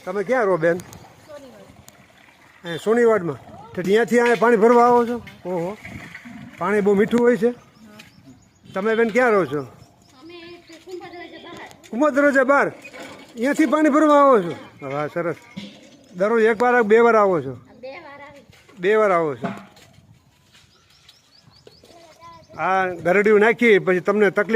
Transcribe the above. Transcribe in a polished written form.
તમે ક્યાં રહો બેન? સોનીવાડમાં. તો ત્યાંથી અહીંયા પાણી ભરવા આવો છો? ઓહો, પાણી બહુ મીઠું હોય છે. તમે બેન ક્યાં રહો છો? કુમદ દરવાજા બહાર. અહીંયાથી પાણી ભરવા આવો છો? હા, સરસ. દરરોજ એક વાર બે વાર આવો છો? બે વાર આવો છો. આ ગરડીયું નાખી પછી તમને તકલીફ